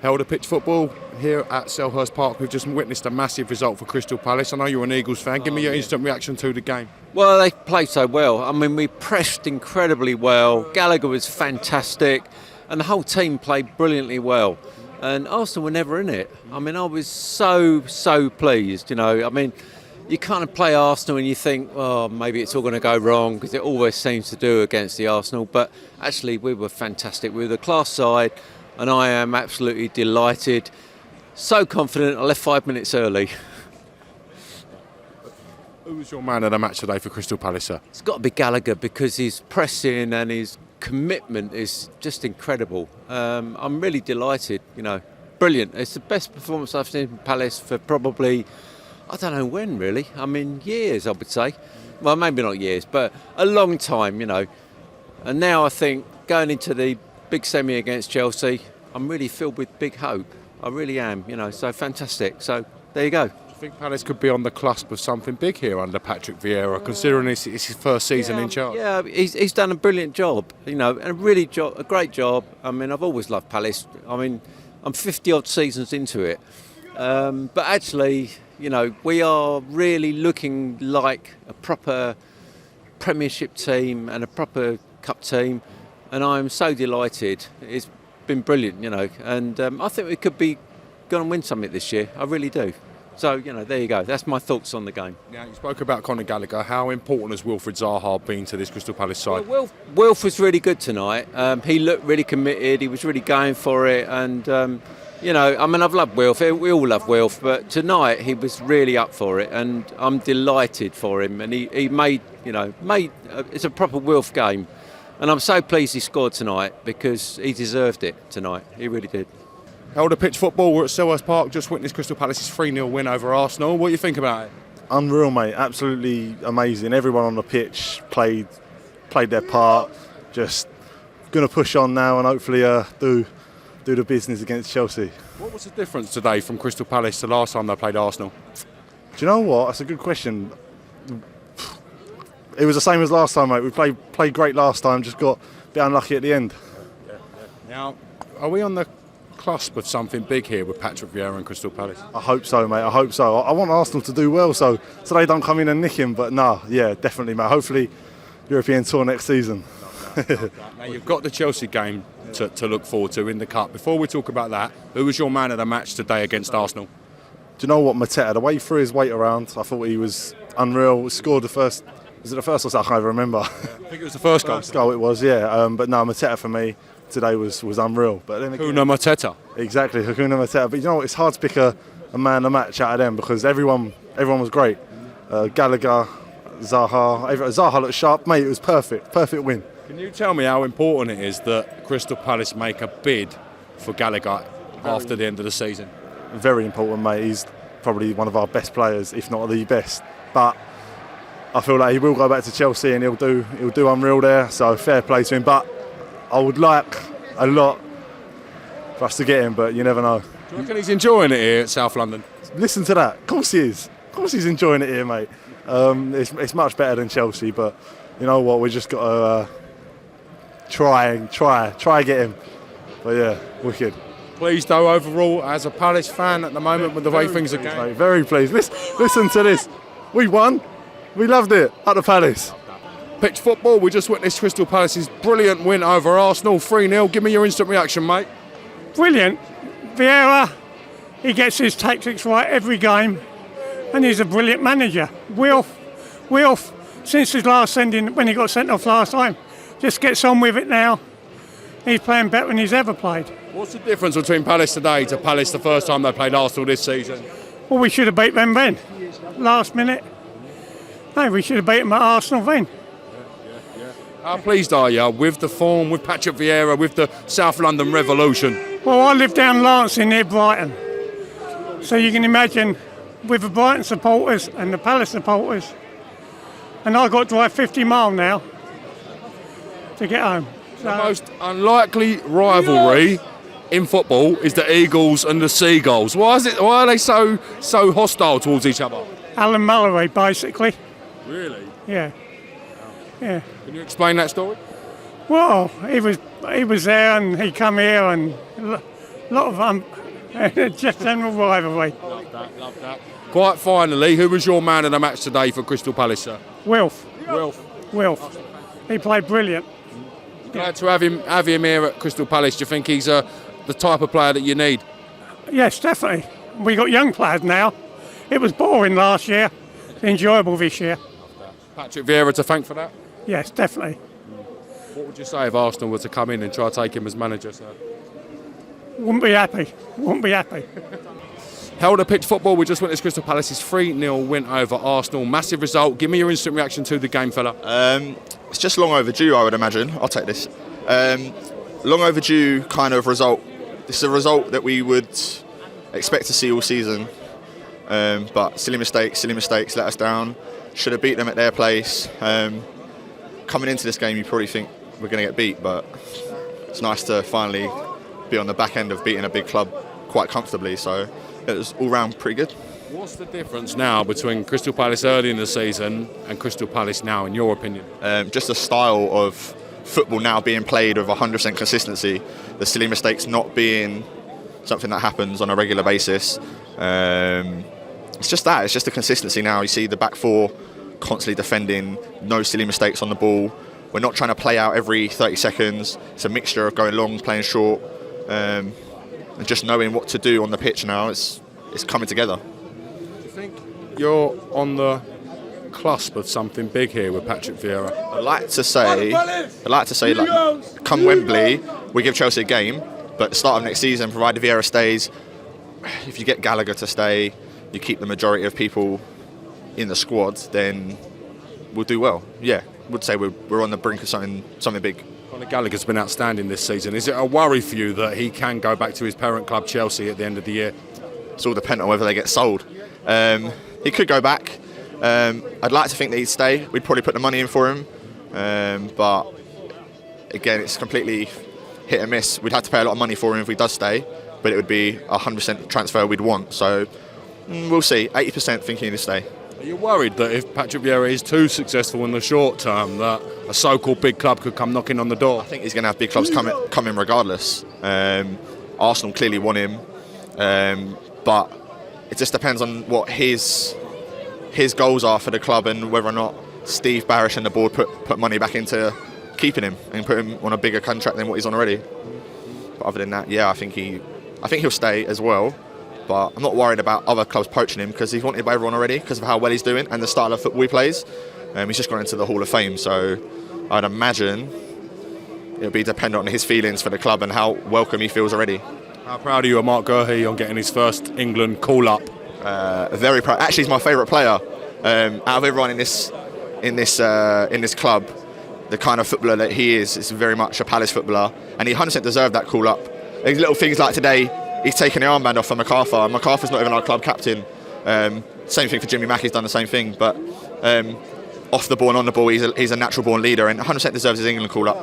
held a pitch football here at Selhurst Park. We've just witnessed a massive result for Crystal Palace. I know you're an Eagles fan. Give me your instant reaction to the game. Well, they played so well. I mean, we pressed incredibly well. Gallagher was fantastic, and the whole team played brilliantly well. And Arsenal were never in it. I mean, I was so pleased, you know. I mean, you kind of play Arsenal and you think, oh, maybe it's all going to go wrong, because it always seems to do against the Arsenal. But actually, we were fantastic. We were the class side, and I am absolutely delighted. So confident, I left 5 minutes early. Who was your man of the match today for Crystal Palace, sir? It's got to be Gallagher, because his pressing and his commitment is just incredible. I'm really delighted, you know. Brilliant. It's the best performance I've seen from Palace for probably, I don't know when really. I mean, years, I would say. Well, maybe not years, but a long time, you know. And now I think going into the big semi against Chelsea, I'm really filled with big hope. I really am, you know, so fantastic. So there you go. Do you think Palace could be on the cusp of something big here under Patrick Vieira, considering it's his first season in charge? Yeah, he's done a brilliant job, you know, and a great job. I mean, I've always loved Palace. I mean, I'm 50-odd seasons into it. But actually, you know, we are really looking like a proper Premiership team and a proper Cup team, and I'm so delighted. It's been brilliant, you know, and I think we could be going to win something this year. I really do. So, you know, there you go. That's my thoughts on the game. Now, you spoke about Conor Gallagher. How important has Wilfried Zaha been to this Crystal Palace side? Well, Wilf was really good tonight. He looked really committed. He was really going for it. And, you know, I mean, I've loved Wilf. We all love Wilf. But tonight he was really up for it. And I'm delighted for him. And he made it's a proper Wilf game. And I'm so pleased he scored tonight, because he deserved it tonight. He really did. Held a pitch football. We're at Selhurst Park. Just witnessed Crystal Palace's 3-0 win over Arsenal. What do you think about it? Unreal, mate. Absolutely amazing. Everyone on the pitch played their part. Just going to push on now and hopefully do the business against Chelsea. What was the difference today from Crystal Palace to last time they played Arsenal? Do you know what? That's a good question. It was the same as last time, mate. We played great last time, just got a bit unlucky at the end. Now, are we on the cusp of something big here with Patrick Vieira and Crystal Palace? I hope so, mate. I hope so. I want Arsenal to do well, so they don't come in and nick him. But definitely, mate. Hopefully, European tour next season. Now, you've got the Chelsea game to look forward to in the Cup. Before we talk about that, who was your man of the match today against Arsenal? Do you know what, Mateta? The way he threw his weight around, I thought he was unreal. Scored the first. Was it the first or second? I can't even remember. I think it was the first goal. First goal it was, yeah. But no, Mateta for me today was unreal. But then again, Hakuna Mateta. Exactly, Hakuna Mateta. But you know what? It's hard to pick a man of the match out of them, because everyone was great. Gallagher, Zaha. Zaha looked sharp, mate. It was perfect win. Can you tell me how important it is that Crystal Palace make a bid for Gallagher after the end of the season? Very important, mate. He's probably one of our best players, if not the best. But I feel like he will go back to Chelsea and he'll do unreal there. So fair play to him. But I would like a lot for us to get him, but you never know. Do you reckon he's enjoying it here at South London? Listen to that. Of course he is. Of course he's enjoying it here, mate. It's much better than Chelsea, but you know what? We just got to try get him. But yeah, wicked. Pleased though overall as a Palace fan at the moment with the way things are going. Mate, very pleased. Listen to this. We won. We loved it at the Palace. Pitch football, we just witnessed Crystal Palace's brilliant win over Arsenal, 3-0. Give me your instant reaction, mate. Brilliant. Vieira, he gets his tactics right every game, and he's a brilliant manager. Wilf, since his last sending, when he got sent off last time, just gets on with it now. He's playing better than he's ever played. What's the difference between Palace today to Palace the first time they played Arsenal this season? Well, we should have beat them then, last minute. No, we should have beat them at Arsenal then. How pleased are you with the form, with Patrick Vieira, with the South London revolution? Well, I live down Lancing near Brighton. So you can imagine, with the Brighton supporters and the Palace supporters, and I've got to drive 50 miles now to get home. So, the most unlikely rivalry in football is the Eagles and the Seagulls. Why are they so hostile towards each other? Alan Mallory, basically. Really? Yeah. Yeah. Can you explain that story? Well, he was there and he come here and lot of just general rivalry. Love that. Quite finally, who was your man of the match today for Crystal Palace, sir? Wilf. Wilf. He played brilliant. Glad to have him here at Crystal Palace. Do you think he's the type of player that you need? Yes, definitely. We got young players now. It was boring last year. It's enjoyable this year. Patrick Vieira to thank for that? Yes, definitely. What would you say if Arsenal were to come in and try to take him as manager, sir? Wouldn't be happy. Held a pitch football. We just witnessed Crystal Palace's 3-0 win over Arsenal. Massive result. Give me your instant reaction to the game, fella. It's just long overdue, I would imagine. I'll take this. Long overdue kind of result. This is a result that we would expect to see all season. But silly mistakes let us down. Should have beat them at their place. Coming into this game, you probably think we're going to get beat, but it's nice to finally be on the back end of beating a big club quite comfortably. So it was all round pretty good. What's the difference now between Crystal Palace early in the season and Crystal Palace now, in your opinion? Just the style of football now being played with 100% consistency. The silly mistakes not being something that happens on a regular basis. It's just that. It's just the consistency now. You see the back four constantly defending, no silly mistakes on the ball. We're not trying to play out every 30 seconds. It's a mixture of going long, playing short, and just knowing what to do on the pitch now. It's coming together. Do you think you're on the cusp of something big here with Patrick Vieira? I'd like to say, like, come Wembley, we give Chelsea a game, but at the start of next season, provided Vieira stays, if you get Gallagher to stay, you keep the majority of people in the squad, then we'll do well. Yeah, would say we're on the brink of something big. Conor Gallagher's been outstanding this season. Is it a worry for you that he can go back to his parent club Chelsea at the end of the year? It's all dependent on whether they get sold. He could go back. I'd like to think that he'd stay. We'd probably put the money in for him, but again, it's completely hit and miss. We'd have to pay a lot of money for him if he does stay, but it would be 100% transfer we'd want. So we'll see. 80% thinking he'd stay. Are you worried that if Patrick Vieira is too successful in the short term, that a so-called big club could come knocking on the door? I think he's going to have big clubs come in regardless. Arsenal clearly want him, but it just depends on what his goals are for the club and whether or not Steve Barrish and the board put money back into keeping him and put him on a bigger contract than what he's on already. But other than that, yeah, I think he'll stay as well. But I'm not worried about other clubs poaching him because he's wanted by everyone already because of how well he's doing and the style of football he plays. He's just gone into the Hall of Fame, so I'd imagine it'll be dependent on his feelings for the club and how welcome he feels already. How proud are you of Mark Gurhey on getting his first England call-up? Very proud. Actually, he's my favourite player out of everyone in this club. The kind of footballer that he is very much a Palace footballer, and he 100% deserved that call-up. There's little things like today. He's taken the armband off for MacArthur. MacArthur's not even our club captain. Same thing for Jimmy Mackey's done the same thing. But off the ball and on the ball, he's a natural-born leader and 100% deserves his England call-up.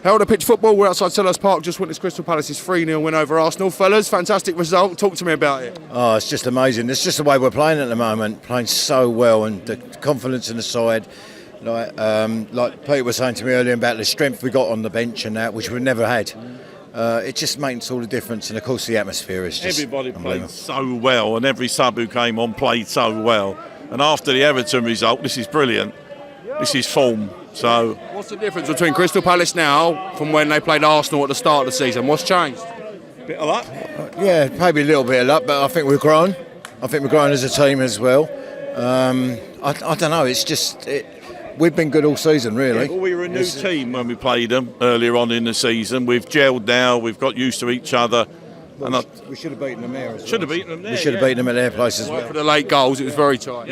Held a pitch football. We're outside Selhurst Park. Just witnessed Crystal Palace's 3-0 win over Arsenal. Fellas, fantastic result. Talk to me about it. Oh, it's just amazing. It's just the way we're playing at the moment. Playing so well and the confidence in the side. Like Pete was saying to me earlier about the strength we got on the bench and that, which we've never had. It just makes all the difference, and of course the atmosphere is just everybody played so well, and every sub who came on played so well. And after the Everton result, this is brilliant. This is form. So what's the difference between Crystal Palace now from when they played Arsenal at the start of the season? What's changed? Bit of luck. Yeah, maybe a little bit of luck, but I think we've grown. I think we've grown as a team as well. I don't know. It's just we've been good all season, really. Yeah, well, we were a new team when we played them earlier on in the season. We've gelled now. We've got used to each other. Well, we should have beaten them there. Should have beaten them there. We should have beaten them at their place as well. For the late goals, it was very tight.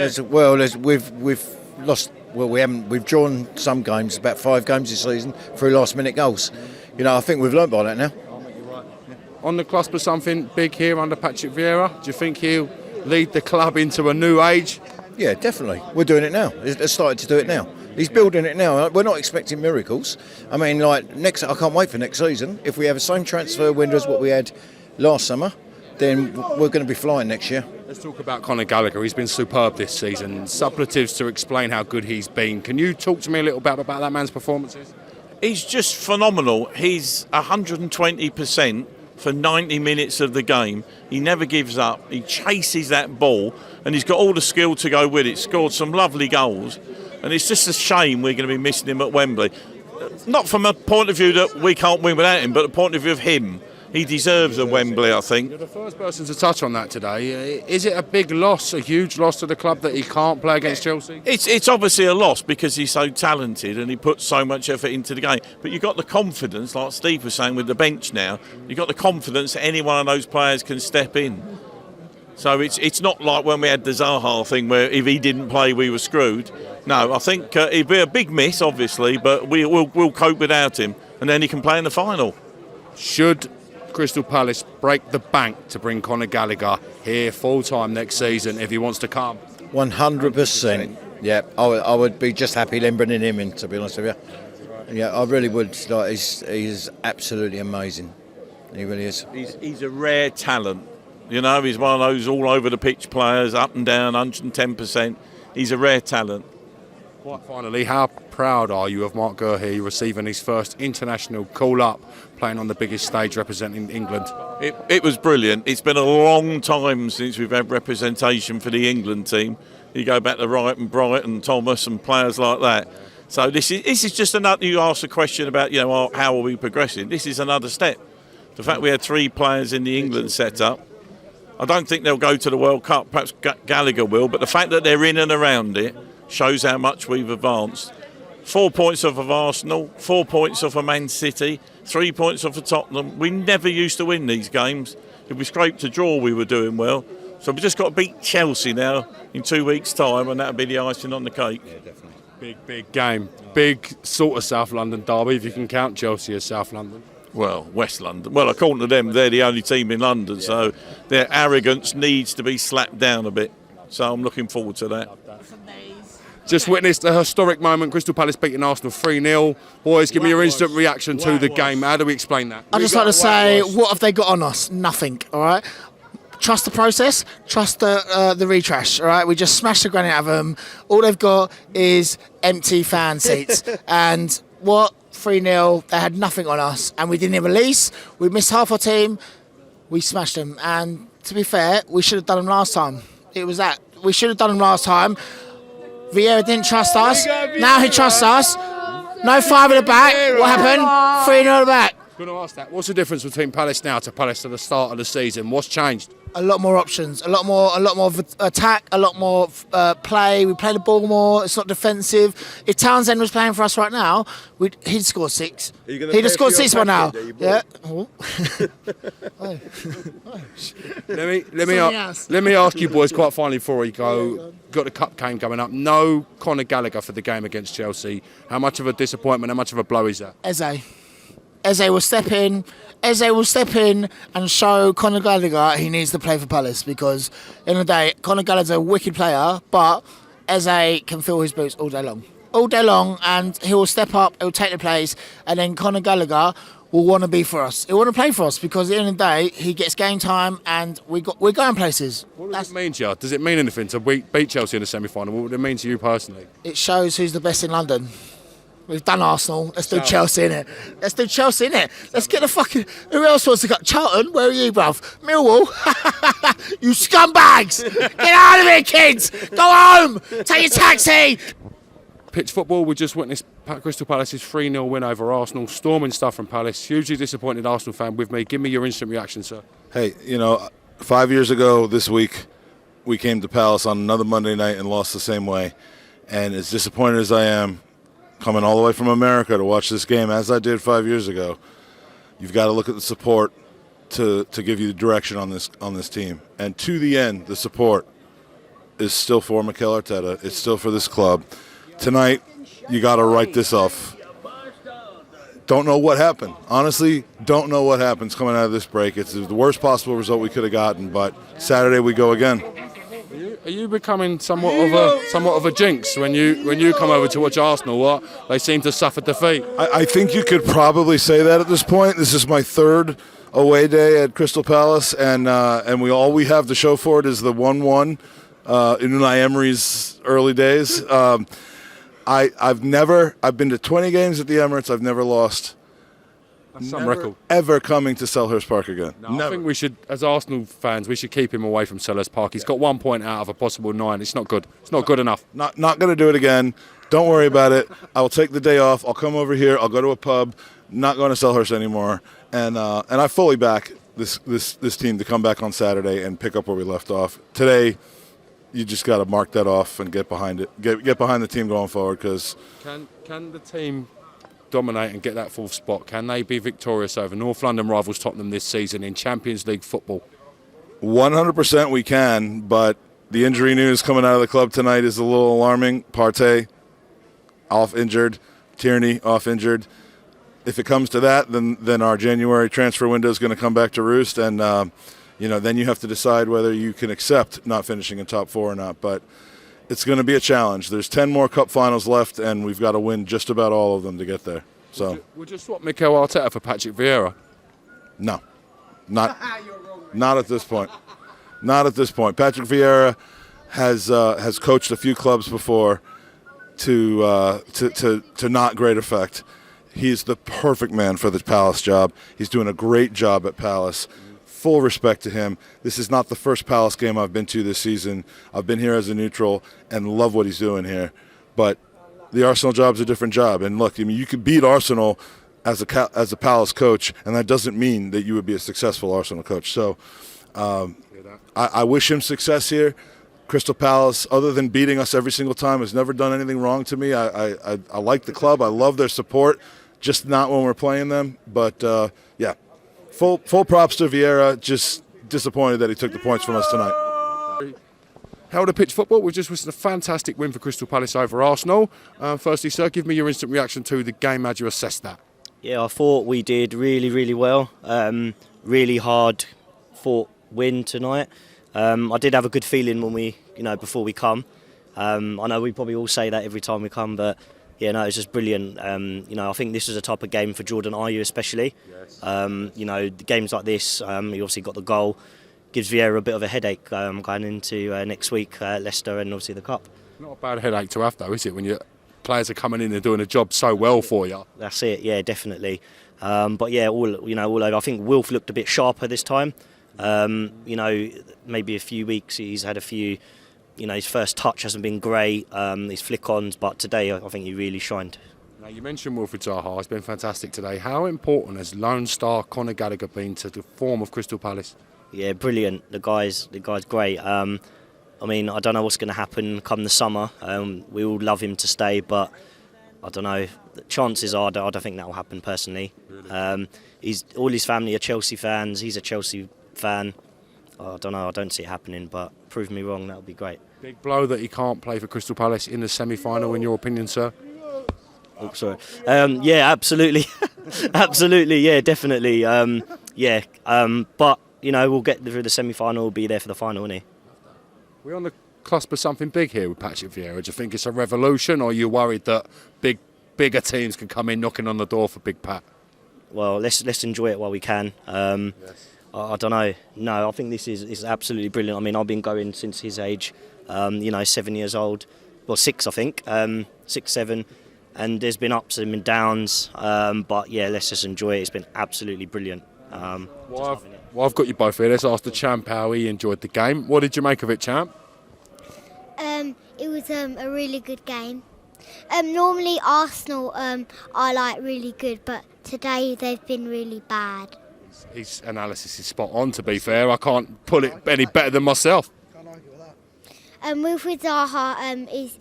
We've lost. Well, we haven't. We've drawn some games, about 5 games this season, through last-minute goals. You know, I think we've learnt by that now. On the cusp of something big here under Patrick Vieira. Do you think he'll lead the club into a new age? Yeah, definitely. We're doing it now. They're starting to do it now. He's building it now. We're not expecting miracles. I mean, I can't wait for next season. If we have the same transfer window as what we had last summer, then we're going to be flying next year. Let's talk about Conor Gallagher. He's been superb this season. Superlatives to explain how good he's been. Can you talk to me a little bit about that man's performances? He's just phenomenal. He's 120% for 90 minutes of the game. He never gives up. He chases that ball, and he's got all the skill to go with it. Scored some lovely goals, and it's just a shame we're going to be missing him at Wembley. Not from a point of view that we can't win without him, but a point of view of him. He deserves a Wembley, I think. You're the first person to touch on that today. Is it a big loss, a huge loss to the club that he can't play against Chelsea? It's obviously a loss because he's so talented and he puts so much effort into the game. But you've got the confidence, like Steve was saying, with the bench now. You've got the confidence that any one of those players can step in. So it's not like when we had the Zaha thing where if he didn't play we were screwed. No, I think it'd be a big miss, obviously, but we'll cope without him, and then he can play in the final. Should Crystal Palace break the bank to bring Conor Gallagher here full-time next season if he wants to come? 100%. Yeah, I would be just happy then bringing him in, to be honest with you. Yeah, I really would. Like, he's absolutely amazing. He really is. He's a rare talent. You know, he's one of those all over the pitch players, up and down, 110%. He's a rare talent. Quite finally, how proud are you of Mark Gurhey receiving his first international call-up, playing on the biggest stage representing England? It was brilliant. It's been a long time since we've had representation for the England team. You go back to Wright and Bright and Thomas and players like that. So this is just another. You asked a question about, you know, how are we progressing? This is another step. The fact we had 3 players in the England setup. I don't think they'll go to the World Cup. Perhaps Gallagher will, but the fact that they're in and around it shows how much we've advanced. 4 points off of Arsenal, 4 points off of Man City, 3 points off of Tottenham. We never used to win these games. If we scraped a draw, we were doing well. So we've just got to beat Chelsea now in 2 weeks' time, and that'll be the icing on the cake. Yeah, definitely. Big game. Big sort of South London derby, if you can count Chelsea as South London. Well, West London. Well, according to them, they're the only team in London, so their arrogance needs to be slapped down a bit. So I'm looking forward to that. Just witnessed a historic moment, Crystal Palace beating Arsenal 3-0. Boys, give me your instant reaction to the game. How do we explain that? I'd just like to say, what have they got on us? Nothing, all right? Trust the process, trust the retrash, all right? We just smashed the granite out of them. All they've got is empty fan seats. And what? 3-0, they had nothing on us, and we didn't even release. We missed half our team, we smashed them. And to be fair, we should have done them last time. It was that. We should have done them last time. Vieira didn't trust us. Now he trusts us. No 5 at the back. What happened? 3-0 at the back. I'm going to ask that. What's the difference between Palace now to Palace at the start of the season? What's changed? A lot more options, a lot more attack, a lot more play. We play the ball more. It's not defensive. If Townsend was playing for us right now, he'd score 6. He'd have scored 6 by now. Yeah. Let me ask you boys quite finally before we go. Got the cup game coming up. No Conor Gallagher for the game against Chelsea. How much of a disappointment? How much of a blow is that? Eze will step in. Eze will step in and show Conor Gallagher he needs to play for Palace, because in the day, Conor Gallagher's a wicked player, but Eze can fill his boots all day long, and he will step up, he'll take the place, and then Conor Gallagher will want to be for us. He'll want to play for us, because at the end of the day, he gets game time, and we're going places. What does it mean to you? Does it mean anything to beat Chelsea in the semi-final? What would it mean to you personally? It shows who's the best in London. We've done Arsenal. Let's do Chelsea innit? Let's get the fucking. Who else wants to go? Charlton, where are you, bruv? Millwall. You scumbags! Get out of here, kids! Go home! Take your taxi! Pitch football, we just witnessed Crystal Palace's 3-0 win over Arsenal. Storming stuff from Palace. Hugely disappointed Arsenal fan with me. Give me your instant reaction, sir. Hey, 5 years ago this week, we came to Palace on another Monday night and lost the same way. And as disappointed as I am, coming all the way from America to watch this game, as I did 5 years ago, you've got to look at the support to give you the direction on this team. And to the end, the support is still for Mikel Arteta. It's still for this club. Tonight, you got to write this off. Don't know what happened. Honestly, don't know what happens coming out of this break. It's the worst possible result we could have gotten, but Saturday we go again. Are you becoming somewhat of a jinx when you come over to watch Arsenal? What they seem to suffer defeat. I think you could probably say that at this point. This is my 3rd away day at Crystal Palace, and all we have to show for it is the 1-1 in Unai Emery's early days. I've been to 20 games at the Emirates. I've never lost That's some record. ever coming to Selhurst Park again. No, I think we should, as Arsenal fans, we should keep him away from Selhurst Park. He's got 1 point out of a possible 9. It's not good. It's not good enough. Not going to do it again. Don't worry about it. I'll take the day off. I'll come over here. I'll go to a pub. Not going to Selhurst anymore. And I fully back this team to come back on Saturday and pick up where we left off. Today, you just got to mark that off and get behind it. Get behind the team going forward. Because can the team dominate and get that 4th spot? Can they be victorious over North London rivals Tottenham this season in Champions League football? 100% we can, but the injury news coming out of the club tonight is a little alarming. Partey off injured, Tierney off injured. If it comes to that, then our January transfer window is going to come back to roost, and then you have to decide whether you can accept not finishing in top 4 or not. But it's going to be a challenge. There's 10 more cup finals left, and we've got to win just about all of them to get there. So would you swap Mikel Arteta for Patrick Vieira? No, not at this point. Not at this point. Patrick Vieira has coached a few clubs before to not great effect. He's the perfect man for the Palace job. He's doing a great job at Palace. Full respect to him. This is not the first Palace game I've been to this season. I've been here as a neutral and love what he's doing here. But the Arsenal job's a different job. And look, I mean, you could beat Arsenal as a Palace coach, and that doesn't mean that you would be a successful Arsenal coach. So I wish him success here. Crystal Palace, other than beating us every single time, has never done anything wrong to me. I like the club. I love their support, just not when we're playing them. But, yeah. Full props to Vieira. Just disappointed that he took the points from us tonight. How to pitch football? We've just witnessed a fantastic win for Crystal Palace over Arsenal. Firstly, sir, give me your instant reaction to the game. How do you assess that? Yeah, I thought we did really, really well. Really hard fought win tonight. I did have a good feeling when before we come. I know we probably all say that every time we come, but yeah, no, it was just brilliant. I think this is a type of game for Jordan Ayew especially. Yes. Games like this, he obviously got the goal, gives Vieira a bit of a headache going into next week, Leicester and obviously the Cup. Not a bad headache to have though, is it, when your players are coming in and doing a job so well for you? That's it, yeah, definitely. But yeah, all over. I think Wilf looked a bit sharper this time. Maybe a few weeks he's had a few. His first touch hasn't been great, his flick-ons, but today I think he really shined. Now, you mentioned Wilfried Zaha, it's been fantastic today. How important has Lone Star Conor Gallagher been to the form of Crystal Palace? Yeah, brilliant. The guy's great. I don't know what's going to happen come the summer. We all love him to stay, but I don't know. The chances are, I don't think that will happen personally. Really? All his family are Chelsea fans. He's a Chelsea fan. I don't know. I don't see it happening, but prove me wrong. That would be great. Big blow that he can't play for Crystal Palace in the semi-final, in your opinion, sir? Oh, sorry. Yeah, absolutely, absolutely. Yeah, definitely. But we'll get through the semi-final. We'll be there for the final, won't he? We're on the cusp of something big here with Patrick Vieira. Do you think it's a revolution, or are you worried that bigger teams can come in knocking on the door for Big Pat? Well, let's enjoy it while we can. Yes. I don't know. No, I think this is absolutely brilliant. I mean, I've been going since his age. 7 years old. Well, 6, I think. 6, 7. And there's been ups and downs. But yeah, let's just enjoy it. It's been absolutely brilliant. Well, I've got you both here. Let's ask the champ how he enjoyed the game. What did you make of it, champ? It was a really good game. Normally Arsenal are really good, but today they've been really bad. His analysis is spot on, to be fair. I can't put it any better than myself. Can't argue with that. Wilfried Zaha, his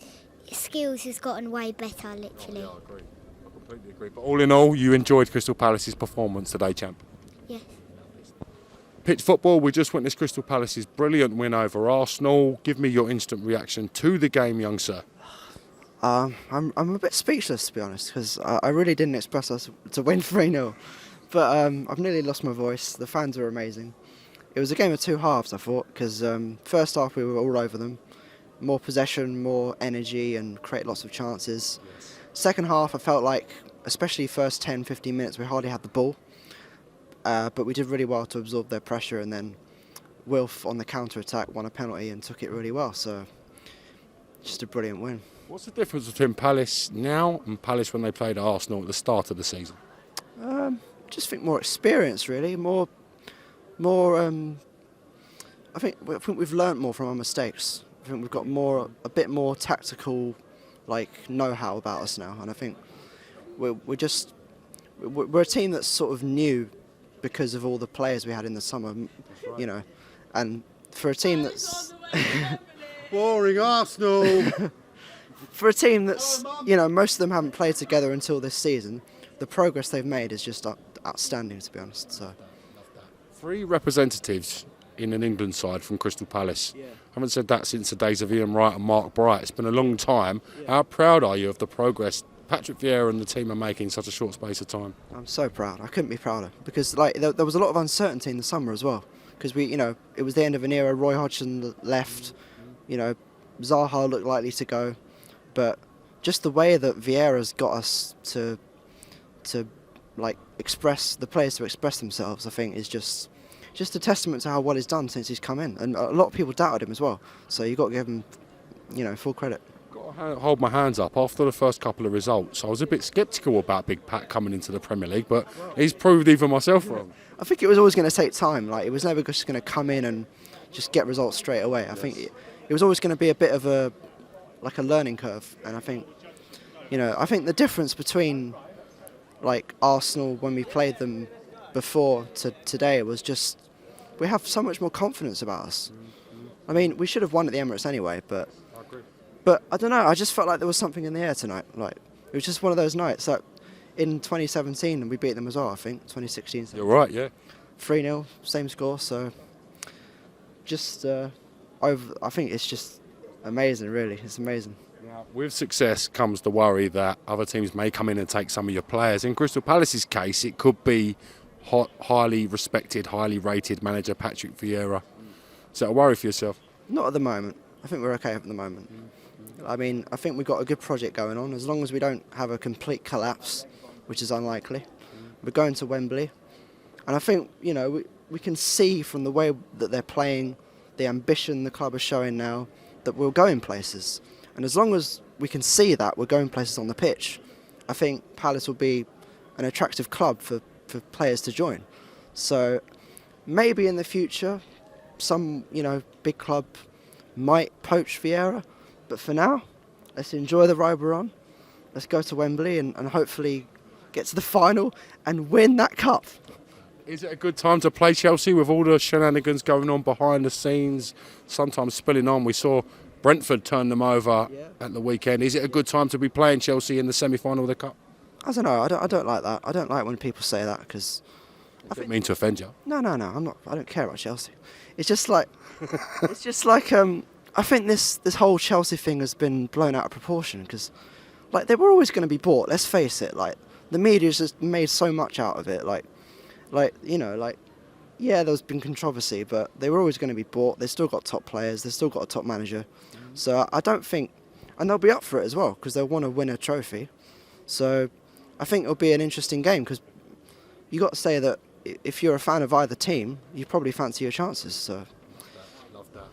skills has gotten way better, literally. Oh, yeah, I agree. I completely agree. But all in all, you enjoyed Crystal Palace's performance today, champ? Yes. Pitch football, we just witnessed Crystal Palace's brilliant win over Arsenal. Give me your instant reaction to the game, young sir. I'm a bit speechless, to be honest, because I really didn't expect us to win 3-0. But I've nearly lost my voice. The fans were amazing. It was a game of two halves, I thought, because first half we were all over them. More possession, more energy, and create lots of chances. Yes. Second half, I felt like, especially first 10, 15 minutes, we hardly had the ball. But we did really well to absorb their pressure, and then Wilf on the counter-attack won a penalty and took it really well. So, just a brilliant win. What's the difference between Palace now and Palace when they played Arsenal at the start of the season? just think more experience, really, more. I think we've learnt more from our mistakes. I think we've got a bit more tactical, know-how about us now, and I think we're a team that's sort of new because of all the players we had in the summer, and for a team that's boring Arsenal. For a team that's most of them haven't played together until this season, the progress they've made is just outstanding, to be honest. So 3 representatives in an England side from Crystal Palace. I haven't said that since the days of Ian Wright and Mark Bright. It's been a long time. How proud are you of the progress Patrick Vieira and the team are making in such a short space of time? I'm so proud. I couldn't be prouder because there was a lot of uncertainty in the summer as well. Because it was the end of an era. Roy Hodgson left. Zaha looked likely to go, but just the way that Vieira's got us to express the players to express themselves, I think is just a testament to how well he's done since he's come in. And a lot of people doubted him as well. So you've got to give him, full credit. Got to hold my hands up. After the first couple of results, I was a bit sceptical about Big Pat coming into the Premier League, but he's proved even myself wrong. I think it was always going to take time. It was never just going to come in and just get results straight away. I think it was always going to be a bit of a learning curve. And I think the difference between Arsenal when we played them before to today was just we have so much more confidence about us. I mean, we should have won at the Emirates anyway, but I don't know. I just felt like there was something in the air tonight. It was just one of those nights. In 2017, we beat them as well. I think 2016. You're right, yeah. 3-0, same score. So I think it's just amazing. Really, it's amazing. Now, with success comes the worry that other teams may come in and take some of your players. In Crystal Palace's case, it could be highly respected, highly rated manager Patrick Vieira. Is that a worry for yourself? Not at the moment. I think we're okay at the moment. I mean, I think we've got a good project going on. As long as we don't have a complete collapse, which is unlikely. We're going to Wembley. And I think, we can see from the way that they're playing, the ambition the club is showing now, that we're going places. And as long as we can see that we're going places on the pitch, I think Palace will be an attractive club for players to join. So maybe in the future, some, big club might poach Vieira. But for now, let's enjoy the ride we're on. Let's go to Wembley and hopefully get to the final and win that cup. Is it a good time to play Chelsea with all the shenanigans going on behind the scenes, sometimes spilling on? We saw Brentford turn them over at the weekend. Is it a good time to be playing Chelsea in the semi-final of the Cup? I don't know. I don't like that. I don't like when people say that because I didn't mean to offend you. No. I'm not. I don't care about Chelsea. It's just like I think this whole Chelsea thing has been blown out of proportion because they were always going to be bought. Let's face it. The media's just made so much out of it. There's been controversy, but they were always going to be bought. They've still got top players. They've still got a top manager. So I don't think, and they'll be up for it as well because they'll want to win a trophy. So I think it'll be an interesting game because you got to say that if you're a fan of either team, you probably fancy your chances. So love that.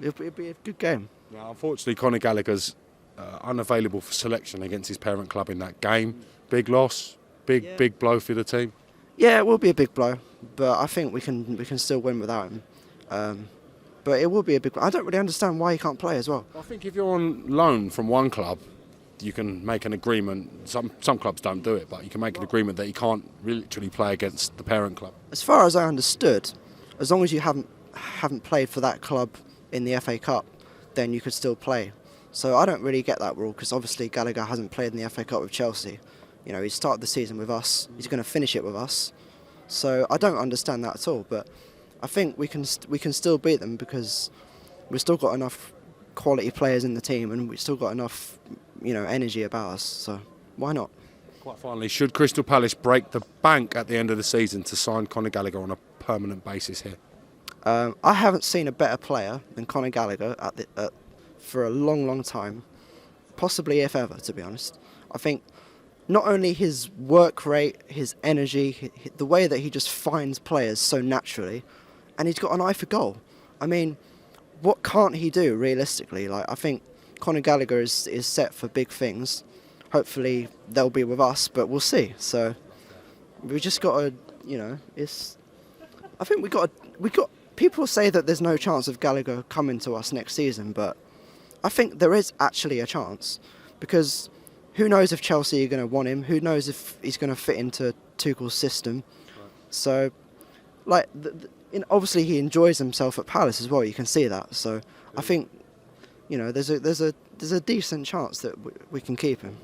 it'll be a good game. Now, unfortunately, Conor Gallagher's unavailable for selection against his parent club in that game. Big loss, big blow for the team. Yeah, it will be a big blow, but I think we can still win without him. But it will be a big blow. I don't really understand why he can't play as well. I think if you're on loan from one club, you can make an agreement. Some clubs don't do it, but you can make an agreement that you can't literally play against the parent club. As far as I understood, as long as you haven't played for that club in the FA Cup, then you could still play. So I don't really get that rule because obviously Gallagher hasn't played in the FA Cup with Chelsea. He started the season with us. He's going to finish it with us. So I don't understand that at all. But I think we can still beat them because we've still got enough quality players in the team and we've still got enough, energy about us. So why not? Quite finally, should Crystal Palace break the bank at the end of the season to sign Conor Gallagher on a permanent basis here? I haven't seen a better player than Conor Gallagher for a long, long time. Possibly if ever, to be honest. I think not only his work rate, his energy, the way that he just finds players so naturally, and he's got an eye for goal. I mean, what can't he do realistically? I think Conor Gallagher is set for big things. Hopefully they'll be with us, but we'll see. So We just got to, I think we got. People say that there's no chance of Gallagher coming to us next season, but I think there is actually a chance, because who knows if Chelsea are going to want him? Who knows if he's going to fit into Tuchel's system? Right. So, obviously he enjoys himself at Palace as well. You can see that. So I think, there's a decent chance that we can keep him.